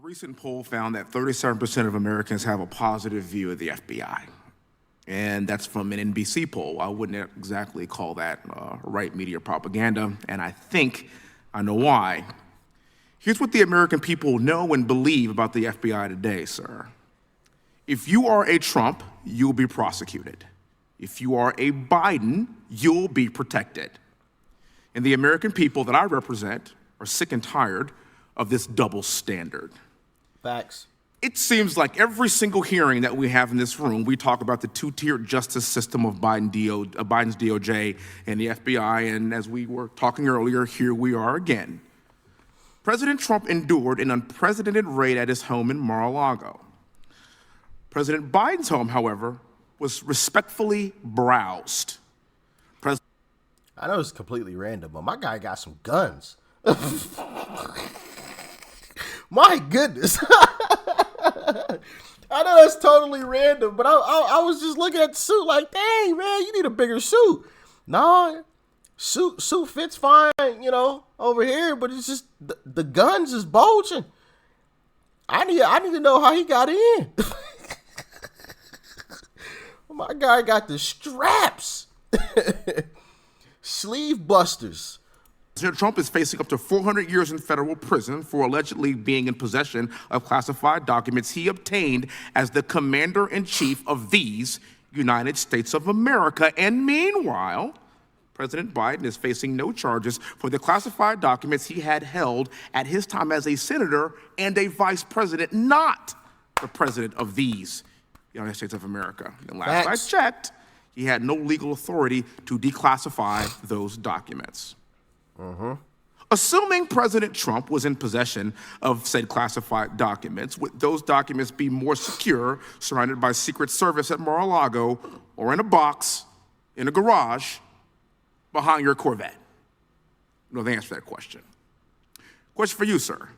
recent poll found that 37% of Americans have a positive view of the FBI. And that's from an NBC poll. I wouldn't exactly call that right media propaganda, and I think I know why. Here's what the American people know and believe about the FBI today, sir. If you are a Trump, you'll be prosecuted. If you are a Biden, you'll be protected. And the American people that I represent are sick and tired of this double standard. Facts. It seems like every single hearing that we have in this room, we talk about the two-tiered justice system of Biden's DOJ and the FBI, and as we were talking earlier, here we are again. President Trump endured an unprecedented raid at his home in Mar-a-Lago. President Biden's home, however, was respectfully browsed. I know it's completely random, but my guy got some guns. My goodness. I know that's totally random, but I was just looking at the suit like, dang, man, you need a bigger suit. Nah, suit fits fine, over here, but it's just the guns is bulging. I need to know how he got in. My guy got the straps. Sleeve busters. President Trump is facing up to 400 years in federal prison for allegedly being in possession of classified documents he obtained as the commander-in-chief of these United States of America. And meanwhile, President Biden is facing no charges for the classified documents he had held at his time as a senator and a vice president, not the president of these United States of America. And last I checked, he had no legal authority to declassify those documents. Assuming President Trump was in possession of said classified documents, would those documents be more secure, surrounded by Secret Service at Mar-a-Lago, or in a box, in a garage, behind your Corvette? You know the answer to that question. Question for you, sir.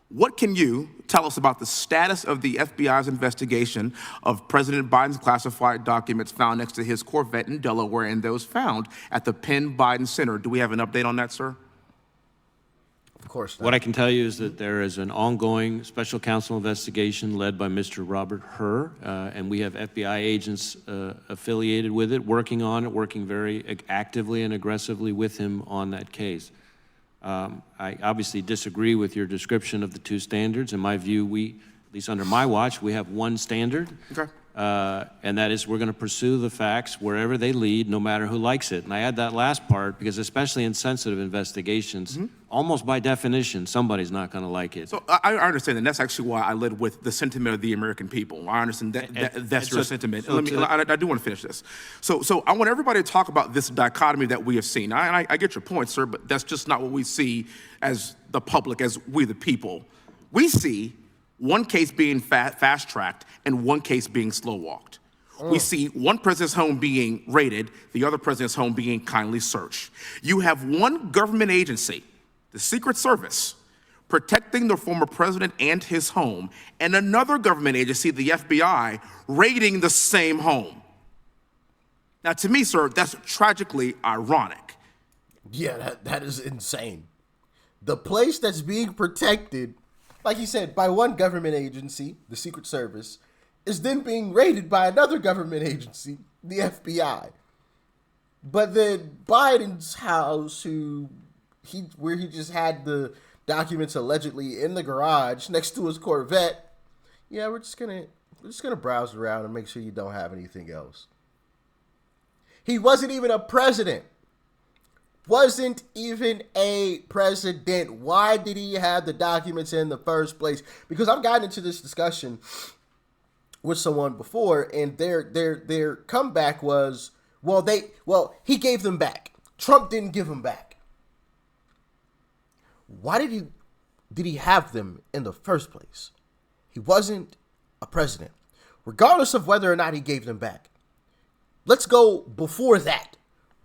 What can you tell us about the status of the FBI's investigation of President Biden's classified documents found next to his Corvette in Delaware and those found at the Penn Biden Center? Do we have an update on that, sir? Of course not. What I can tell you is that there is an ongoing special counsel investigation led by Mr. Robert Hur, and we have FBI agents affiliated with it, working on it, working very actively and aggressively with him on that case. I obviously disagree with your description of the two standards. In my view, at least under my watch, we have one standard. Okay. And that is we're going to pursue the facts wherever they lead, no matter who likes it. And I add that last part because especially in sensitive investigations, almost by definition, somebody's not going to like it. So I understand, and that's actually why I led with the sentiment of the American people. I understand that's your sentiment. I do want to finish this. So I want everybody to talk about this dichotomy that we have seen. I get your point, sir, but that's just not what we see as the public, as we the people. We see one case being fast-tracked and one case being slow-walked. We see one president's home being raided, the other president's home being kindly searched. You have one government agency, the Secret Service, protecting the former president and his home, and another government agency, the FBI, raiding the same home. Now, to me, sir, that's tragically ironic. Yeah, that is insane. The place that's being protected, like you said, by one government agency, the Secret Service, is then being raided by another government agency, the FBI. But then Biden's house, where he just had the documents allegedly in the garage next to his Corvette, yeah, we're just gonna browse around and make sure you don't have anything else. He wasn't even a president. Wasn't even a president. Why did he have the documents in the first place? Because I've gotten into this discussion with someone before, and their comeback was, he gave them back. Trump didn't give them back. Why did he have them in the first place? He wasn't a president, regardless of whether or not he gave them back. Let's go before that.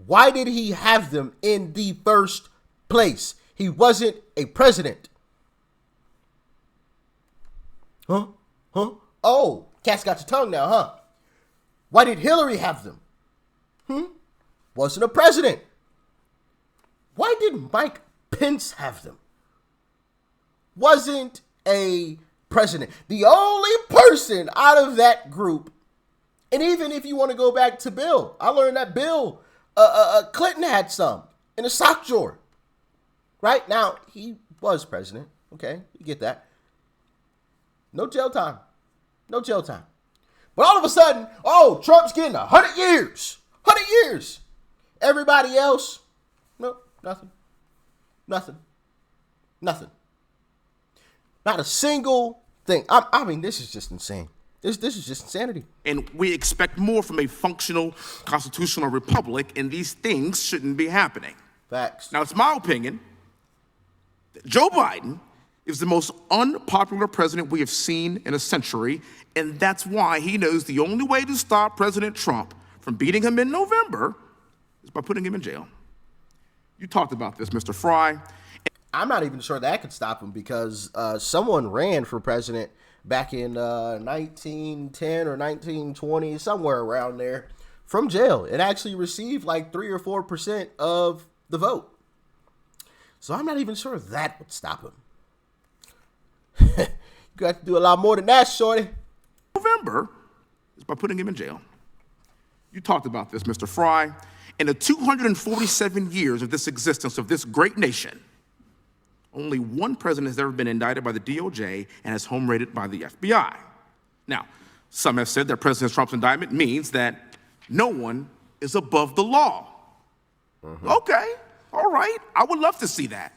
Why did he have them in the first place? He wasn't a president. Huh? Oh, cat's got your tongue now, huh? Why did Hillary have them? Wasn't a president. Why did Mike Pence have them? Wasn't a president. The only person out of that group, and even if you want to go back to Bill, I learned that Bill Clinton had some in a sock drawer. Right? Now, he was president. Okay, you get that. No jail time. No jail time. But all of a sudden, oh, Trump's getting 100 years. 100 years. Everybody else, no, nothing. Nothing. Nothing. Not a single thing. I mean, this is just insane. This is just insanity. And we expect more from a functional constitutional republic, and these things shouldn't be happening. Facts. Now, it's my opinion that Joe Biden is the most unpopular president we have seen in a century, and that's why he knows the only way to stop President Trump from beating him in November is by putting him in jail. You talked about this, Mr. Fry. I'm not even sure that could stop him because someone ran for president back in 1910 or 1920, somewhere around there, from jail. It actually received like 3 or 4% of the vote. So I'm not even sure that would stop him. You got to do a lot more than that, shorty. November is by putting him in jail. You talked about this, Mr. Fry. In the 247 years of this existence of this great nation, only one president has ever been indicted by the DOJ and has home raided by the FBI. Now, some have said that President Trump's indictment means that no one is above the law. Okay, all right, I would love to see that.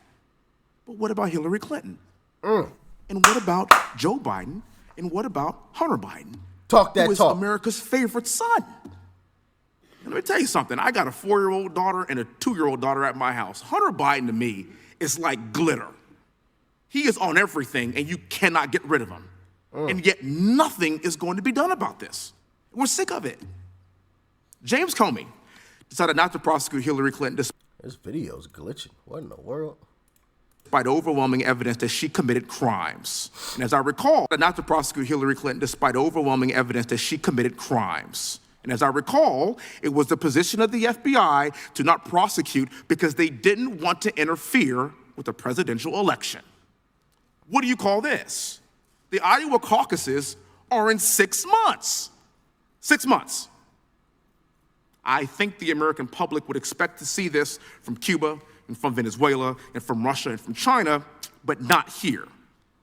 But what about Hillary Clinton? And what about Joe Biden? And what about Hunter Biden? Talk that who is talk. America's favorite son. And let me tell you something. I got a 4-year-old daughter and a 2-year-old daughter at my house. Hunter Biden to me is like glitter. He is on everything, and you cannot get rid of him. And yet nothing is going to be done about this. We're sick of it. James Comey decided not to prosecute Hillary Clinton This video's glitching. What in the world? despite overwhelming evidence that she committed crimes. And as I recall, not to prosecute Hillary Clinton despite overwhelming evidence that she committed crimes. And as I recall, it was the position of the FBI to not prosecute because they didn't want to interfere with the presidential election. What do you call this? The Iowa caucuses are in 6 months. 6 months. I think the American public would expect to see this from Cuba and from Venezuela and from Russia and from China, but not here.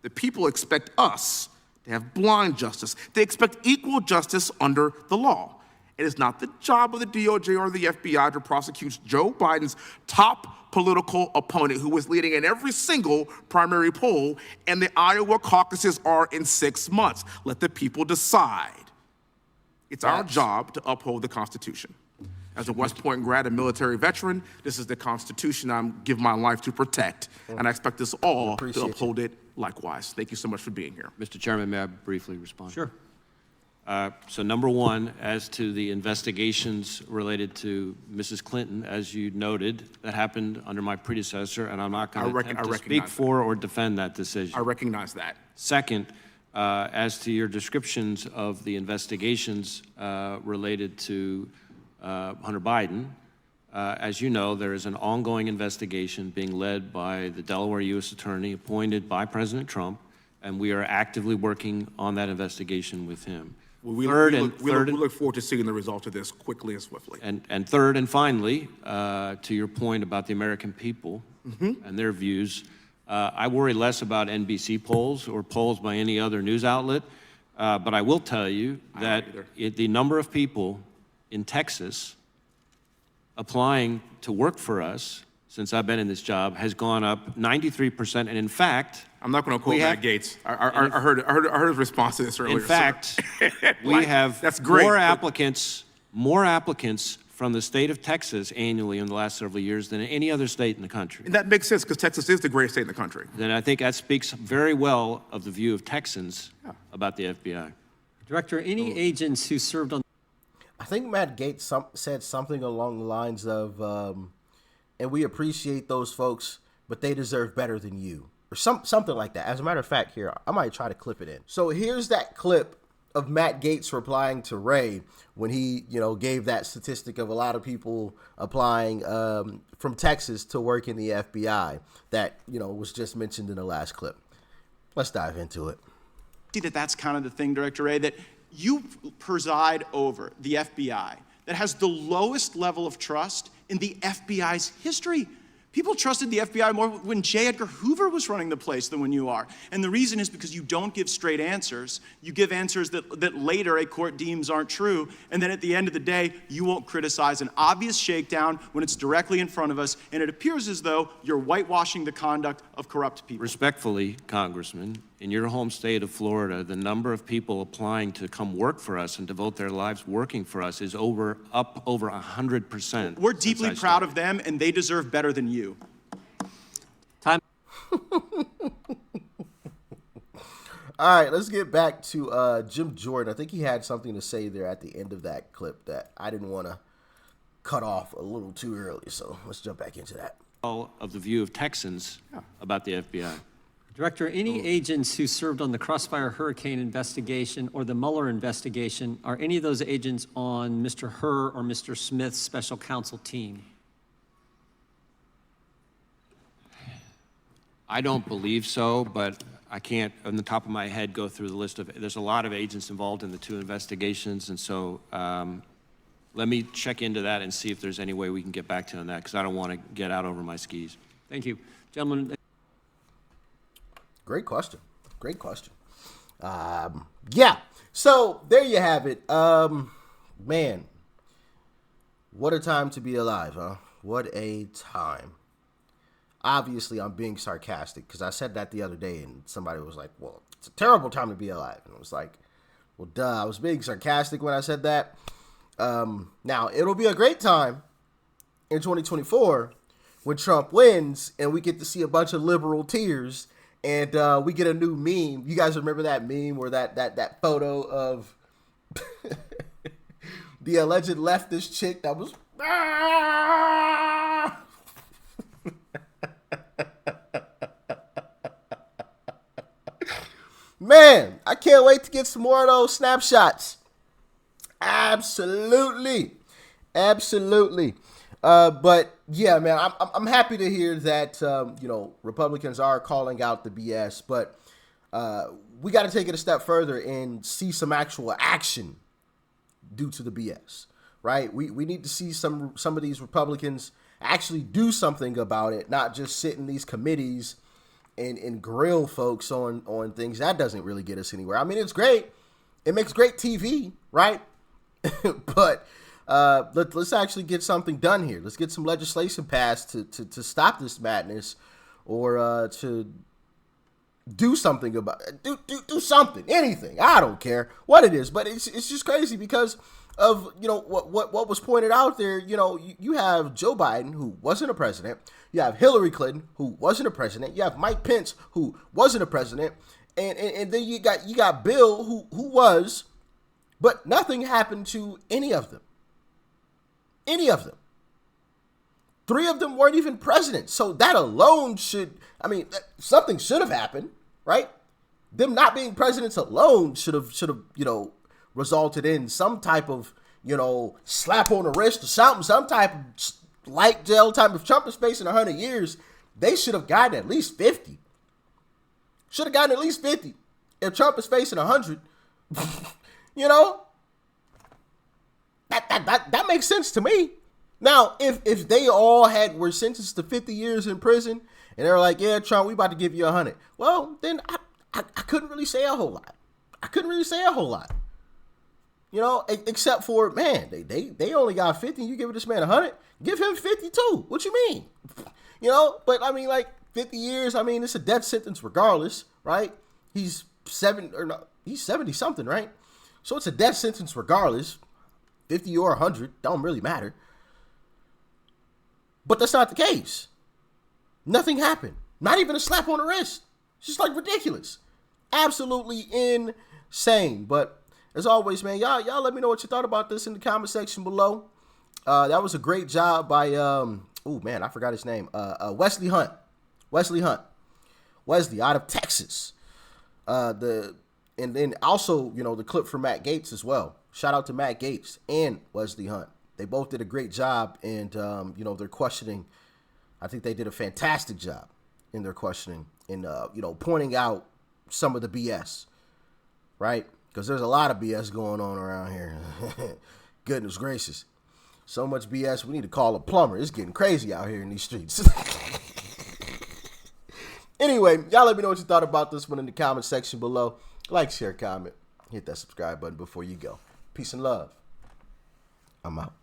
The people expect us to have blind justice. They expect equal justice under the law. It is not the job of the DOJ or the FBI to prosecute Joe Biden's top political opponent who is leading in every single primary poll, and the Iowa caucuses are in 6 months. Let the people decide. It's our job to uphold the Constitution. As a West Point grad and military veteran, this is the Constitution I'm giving my life to protect, and I expect us all to uphold it likewise. Thank you so much for being here. Mr. Chairman, may I briefly respond? Sure. So number one, as to the investigations related to Mrs. Clinton, as you noted, that happened under my predecessor, and I'm not going to attempt to speak for or defend that decision. I recognize that. Second, as to your descriptions of the investigations related to Hunter Biden, as you know, there is an ongoing investigation being led by the Delaware U.S. Attorney appointed by President Trump, and we are actively working on that investigation with him. We look forward to seeing the results of this quickly and swiftly. And third and finally, to your point about the American people and their views, I worry less about NBC polls or polls by any other news outlet, but I will tell you that the number of people in Texas applying to work for us since I've been in this job has gone up 93%, and in fact, I'm not going to quote Matt Gaetz. I heard his response to this earlier. In fact, we have more applicants from the state of Texas annually in the last several years than any other state in the country. And that makes sense because Texas is the greatest state in the country. Then I think that speaks very well of the view of Texans about the FBI. Director, any agents who served on... I think Matt Gaetz said something along the lines of, and we appreciate those folks, but they deserve better than you. Or something like that. As a matter of fact, here, I might try to clip it in. So here's that clip of Matt Gaetz replying to Ray when he, gave that statistic of a lot of people applying from Texas to work in the FBI that, was just mentioned in the last clip. Let's dive into it. See that's kind of the thing, Director Wray, that you preside over the FBI that has the lowest level of trust in the FBI's history. People trusted the FBI more when J. Edgar Hoover was running the place than when you are. And the reason is because you don't give straight answers. You give answers that later a court deems aren't true. And then at the end of the day, you won't criticize an obvious shakedown when it's directly in front of us. And it appears as though you're whitewashing the conduct of corrupt people. Respectfully, Congressman, in your home state of Florida, the number of people applying to come work for us and devote their lives working for us is up over 100%. We're deeply proud of them, and they deserve better than you. Time. All right, let's get back to Jim Jordan. I think he had something to say there at the end of that clip that I didn't want to cut off a little too early, so let's jump back into that. Of the view of Texans about the FBI. Director, any agents who served on the Crossfire Hurricane investigation or the Mueller investigation, are any of those agents on Mr. Hur or Mr. Smith's special counsel team? I don't believe so, but I can't, on the top of my head, go through the list of, there's a lot of agents involved in the two investigations, and so let me check into that and see if there's any way we can get back to you on that, because I don't want to get out over my skis. Thank you. Gentlemen. Great question. Great question. Yeah. So there you have it. Man, what a time to be alive, huh? What a time. Obviously, I'm being sarcastic because I said that the other day and somebody was like, well, it's a terrible time to be alive. And I was like, well, duh. I was being sarcastic when I said that. Now, it'll be a great time in 2024 when Trump wins and we get to see a bunch of liberal tears. And we get a new meme. You guys remember that meme where that photo of the alleged leftist chick that was... Man, I can't wait to get some more of those snapshots. Absolutely. Absolutely. But yeah, man, I'm happy to hear that, Republicans are calling out the BS, but we got to take it a step further and see some actual action due to the BS, right? We need to see some of these Republicans actually do something about it, not just sit in these committees and grill folks on things. That doesn't really get us anywhere. I mean, it's great. It makes great TV, right? But let's actually get something done here. Let's get some legislation passed to stop this madness, or to do something about it. Do something, anything. I don't care what it is, but it's just crazy because of what was pointed out there. You have Joe Biden, who wasn't a president. You have Hillary Clinton, who wasn't a president. You have Mike Pence, who wasn't a president, and then you got Bill, who was, but nothing happened to any of them. Any of them. 3 of them weren't even presidents. So that alone something should have happened, right? Them not being presidents alone should have, resulted in some type of, slap on the wrist or something, some type of light jail time. If Trump is facing 100 years, they should have gotten at least 50. Should have gotten at least 50. If Trump is facing 100, That makes sense to me. Now, if they all were sentenced to 50 years in prison and they're like, yeah, Trump, we about to give you 100. Well, then I couldn't really say a whole lot. Except for, man, they only got 50. You give this man 100, give him 52. What you mean? But I mean, like 50 years. I mean, it's a death sentence regardless, right? He's 70 something, right? So it's a death sentence regardless. 50 or 100, don't really matter. But that's not the case. Nothing happened. Not even a slap on the wrist. It's just like ridiculous. Absolutely insane. But as always, man, y'all let me know what you thought about this in the comment section below. That was a great job by, I forgot his name. Wesley Hunt. Wesley out of Texas. And then also, the clip from Matt Gaetz as well. Shout out to Matt Gaetz and Wesley Hunt. They both did a great job, and their questioning, I think they did a fantastic job in their questioning and pointing out some of the BS, right? Because there's a lot of BS going on around here. Goodness gracious. So much BS, we need to call a plumber. It's getting crazy out here in these streets. Anyway, y'all let me know what you thought about this one in the comment section below. Like, share, comment. Hit that subscribe button before you go. Peace and love. I'm out.